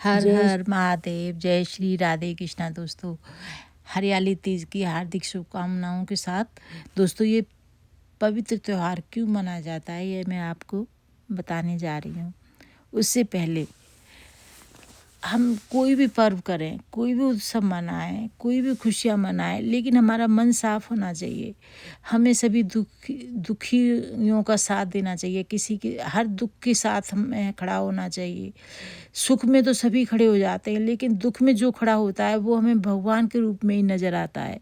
हर जय हर महादेव। जय श्री राधे कृष्णा। दोस्तों, हरियाली तीज की हार्दिक शुभकामनाओं के साथ दोस्तों, ये पवित्र त्यौहार क्यों मनाया जाता है ये मैं आपको बताने जा रही हूँ। उससे पहले हम कोई भी पर्व करें, कोई भी उत्सव मनाएं, कोई भी खुशियाँ मनाएं, लेकिन हमारा मन साफ होना चाहिए। हमें सभी दुखियों का साथ देना चाहिए। किसी के हर दुख के साथ हमें खड़ा होना चाहिए। सुख में तो सभी खड़े हो जाते हैं, लेकिन दुख में जो खड़ा होता है वो हमें भगवान के रूप में ही नज़र आता है।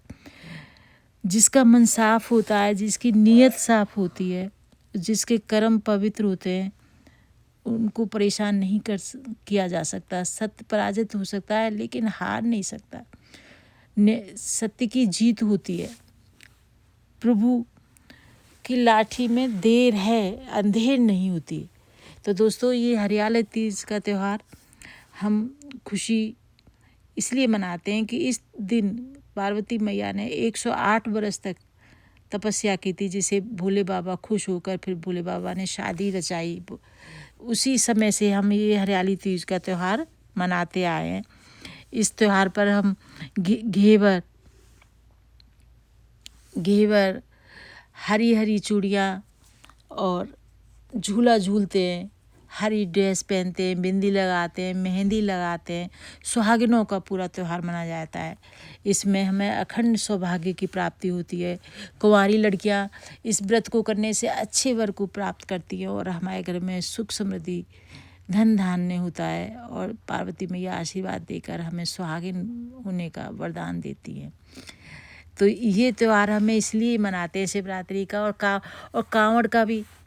जिसका मन साफ होता है, जिसकी नीयत साफ होती है, जिसके कर्म पवित्र होते हैं, उनको परेशान नहीं किया जा सकता। सत्य पराजित हो सकता है, लेकिन हार नहीं सकता। सत्य की जीत होती है। प्रभु की लाठी में देर है, अंधेर नहीं होती। तो दोस्तों, ये हरियाली तीज का त्यौहार हम खुशी इसलिए मनाते हैं कि इस दिन पार्वती मैया ने 108 बरस तक तपस्या की थी, जिसे भोले बाबा खुश होकर फिर भोले बाबा ने शादी रचाई। उसी समय से हम ये हरियाली तीज का त्यौहार मनाते आए हैं। इस त्यौहार पर हम घेवर, हरी हरी चूड़ियाँ और झूला झूलते हैं, हरी ड्रेस पहनते हैं, बिंदी लगाते हैं, मेहंदी लगाते हैं। सुहागिनों का पूरा त्यौहार मनाया जाता है। इसमें हमें अखंड सौभाग्य की प्राप्ति होती है। कुंवारी लड़कियां इस व्रत को करने से अच्छे वर को प्राप्त करती हैं और हमारे घर में सुख समृद्धि धन धान्य होता है। और पार्वती मैया आशीर्वाद देकर हमें सुहागिन होने का वरदान देती हैं। तो ये त्यौहार हमें इसलिए मनाते हैं शिवरात्रि का। और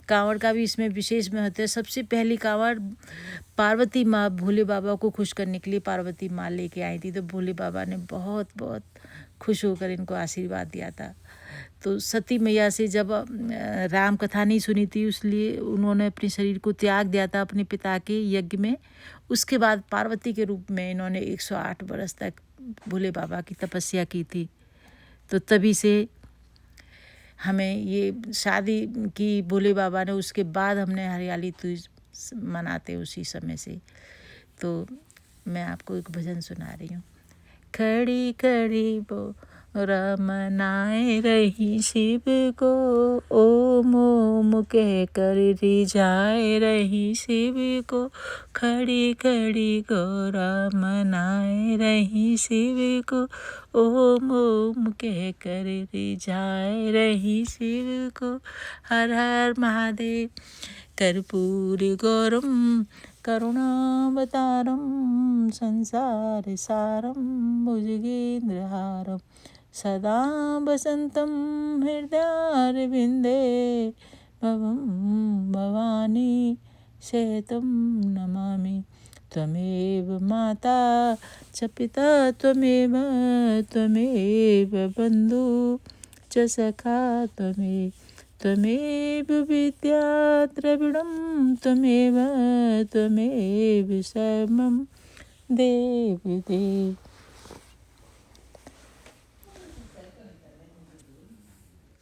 कांवड़ का भी इसमें विशेष महत्व है। सबसे पहली कांवड़ पार्वती माँ भोले बाबा को खुश करने के लिए पार्वती माँ लेके आई थी। तो भोले बाबा ने बहुत बहुत खुश होकर इनको आशीर्वाद दिया था। तो सती मैया से जब राम कथा नहीं सुनी थी, इसलिए उन्होंने अपने शरीर को त्याग दिया था अपने पिता के यज्ञ में। उसके बाद पार्वती के रूप में इन्होंने 108 बरस तक भोले बाबा की तपस्या की थी। तो तभी से हमें ये शादी की भोले बाबा ने, उसके बाद हमने हरियाली तीज मनाते उसी समय से। तो मैं आपको एक भजन सुना रही हूँ। खड़ी खड़ी वो रमनाए रही शिव को, ओम ओम कह कर रिझाए रही शिव को। खड़ी खड़ी गो रमनाए रही शिव को, ओम ओम कह कर रिझाए रही शिव को। हर हर महादेव। कर्पूर गौरम करुणावतारम संसार सारम भुजगेन्द्रहारम सदा वसंतम हृदयारविंदे भवं भवानी सहितं नमामि। त्वमेव माता च पिता त्वमेव बन्धु च सखा त्वमेव विद्या द्रविणं त्वमेव सर्वं देव देव।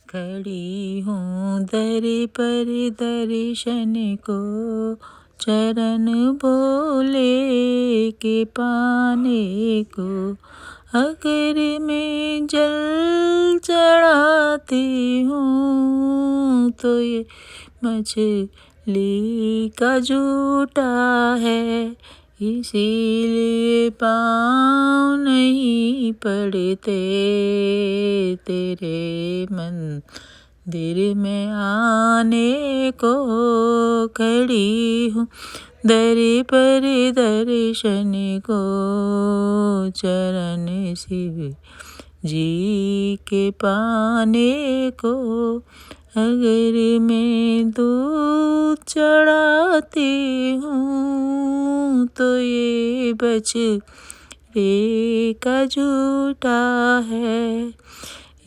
खड़ी हूँ दर पर दर्शन को, चरण भोले के पाने को। अगर मैं जल चढ़ाती हूँ तो ये मछली का झूठा है, इसीलिए पाँव नहीं पड़ते तेरे मंदिर में आने को। खड़ी हूँ दर पर दर्शन को, चरण शिव जी के पाने को। अगर मैं दूध चढ़ाती हूँ तो ये बछड़े का झूठा है,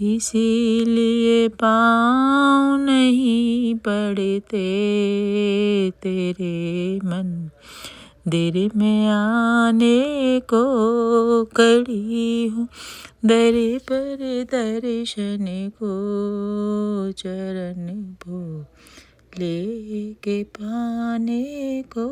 इसीलिए पाँव नहीं पड़ते तेरे मंदिर में आने को। खड़ी हूँ दर पर दर्शन को, चरण भोले के पाने को।